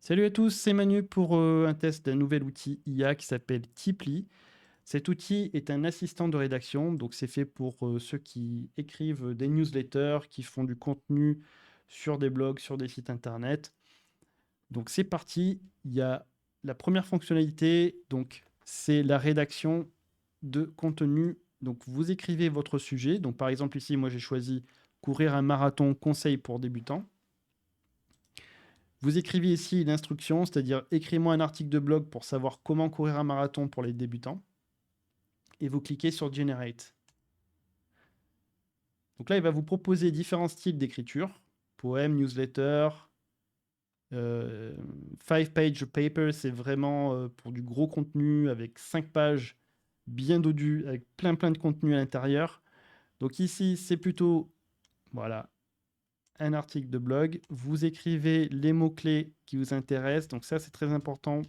Salut à tous, c'est Manu pour un test d'un nouvel outil IA qui s'appelle Tiply. Cet outil est un assistant de rédaction, donc c'est fait pour ceux qui écrivent des newsletters, qui font du contenu sur des blogs, sur des sites internet. Donc c'est parti, il y a la première fonctionnalité, donc c'est la rédaction de contenu. Donc vous écrivez votre sujet, donc par exemple ici moi j'ai choisi courir un marathon conseil pour débutants. Vous écrivez ici l'instruction, c'est-à-dire écris-moi un article de blog pour savoir comment courir un marathon pour les débutants. Et vous cliquez sur Generate. Donc là, il va vous proposer différents styles d'écriture. Poème, newsletter, 5-page paper, c'est vraiment pour du gros contenu avec 5 pages bien dodues, avec plein de contenu à l'intérieur. Donc ici, c'est plutôt, voilà, un article de blog. Vous écrivez les mots-clés qui vous intéressent. Donc ça, c'est très important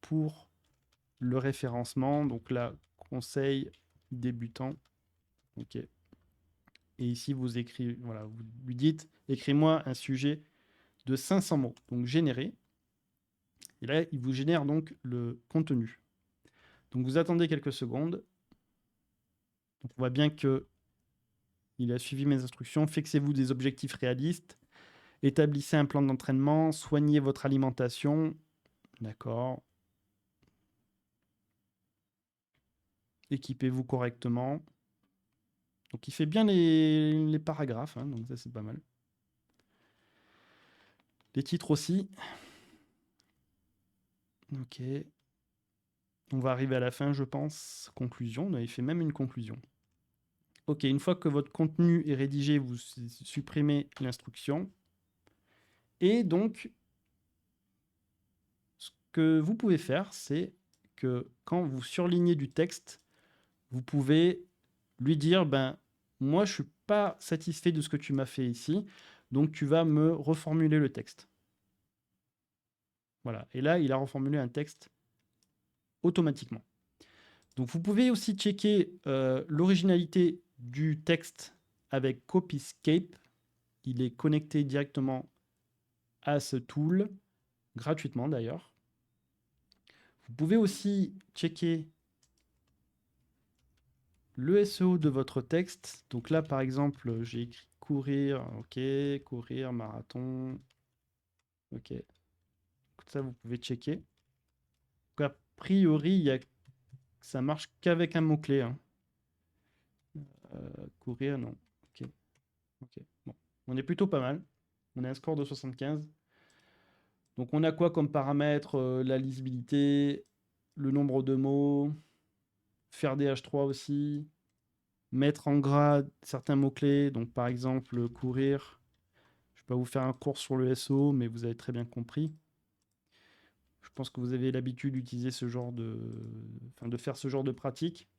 pour le référencement. Donc là, conseil débutant. OK. Et ici, vous écrivez, voilà, vous lui dites, écris-moi un sujet de 500 mots. Donc générer. Et là, il vous génère donc le contenu. Donc vous attendez quelques secondes. Donc on voit bien que il a suivi mes instructions. Fixez-vous des objectifs réalistes. Établissez un plan d'entraînement. Soignez votre alimentation. D'accord. Équipez-vous correctement. Donc il fait bien les paragraphes, hein, donc ça c'est pas mal. Les titres aussi. Ok. On va arriver à la fin, je pense. Conclusion. Il fait même une conclusion. Ok, une fois que votre contenu est rédigé, vous supprimez l'instruction. Et donc, ce que vous pouvez faire, c'est que quand vous surlignez du texte, vous pouvez lui dire, ben, moi, je ne suis pas satisfait de ce que tu m'as fait ici, donc tu vas me reformuler le texte. Voilà. Et là, il a reformulé un texte automatiquement. Donc vous pouvez aussi checker l'originalité du texte avec Copyscape. Il est connecté directement à ce tool, gratuitement d'ailleurs. Vous pouvez aussi checker le SEO de votre texte. Donc là, par exemple, j'ai écrit courir, ok, courir, marathon, ok. Ça, vous pouvez checker. Donc, a priori, ça marche qu'avec un mot-clé, hein. Courir, non. Ok, ok. Bon, on est plutôt pas mal. On a un score de 75. Donc on a quoi comme paramètres? La lisibilité, le nombre de mots, faire des H3 aussi, mettre en gras certains mots-clés. Donc par exemple, courir. Je ne vais pas vous faire un cours sur le SEO, mais vous avez très bien compris. Je pense que vous avez l'habitude d'utiliser ce genre de faire ce genre de pratique.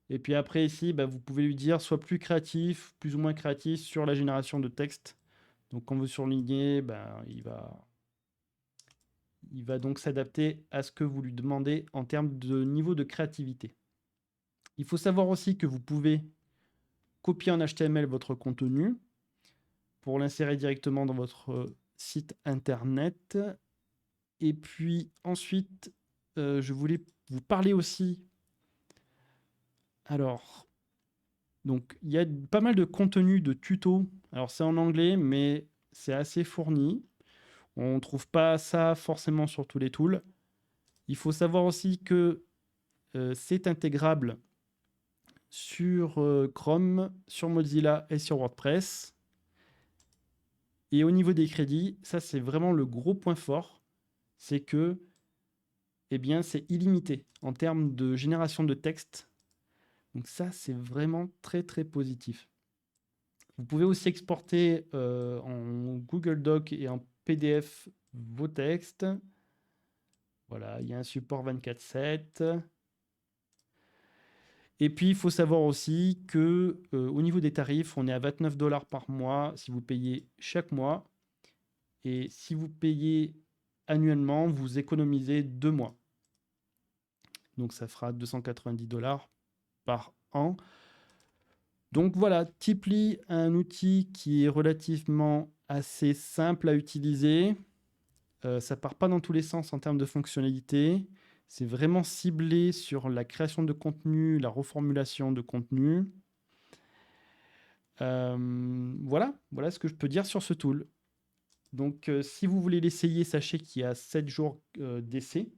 Et puis après ici, bah, vous pouvez lui dire soit plus créatif, plus ou moins créatif sur la génération de texte. Donc quand vous surlignez, bah, il va donc s'adapter à ce que vous lui demandez en termes de niveau de créativité. Il faut savoir aussi que vous pouvez copier en HTML votre contenu pour l'insérer directement dans votre site internet. Et puis ensuite, je voulais vous parler aussi. Alors, donc il y a pas mal de contenu de tutos. Alors c'est en anglais, mais c'est assez fourni. On ne trouve pas ça forcément sur tous les tools. Il faut savoir aussi que c'est intégrable sur Chrome, sur Mozilla et sur WordPress. Et au niveau des crédits, ça c'est vraiment le gros point fort, c'est que eh bien, c'est illimité en termes de génération de texte. Donc ça, c'est vraiment très positif. Vous pouvez aussi exporter en Google Doc et en PDF vos textes. Voilà, il y a un support 24/7. Et puis, il faut savoir aussi que au niveau des tarifs, on est à 29 $ par mois si vous payez chaque mois. Et si vous payez annuellement, vous économisez 2 mois. Donc, ça fera 290 $ par an. Donc voilà, Tiply, un outil qui est relativement assez simple à utiliser. Ça part pas dans tous les sens en termes de fonctionnalité. C'est vraiment ciblé sur la création de contenu, la reformulation de contenu. Voilà ce que je peux dire sur ce tool. Donc, si vous voulez l'essayer, sachez qu'il y a 7 jours d'essai.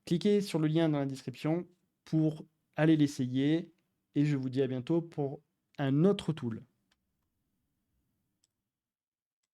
Cliquez sur le lien dans la description pour aller l'essayer. Et je vous dis à bientôt pour un autre tool.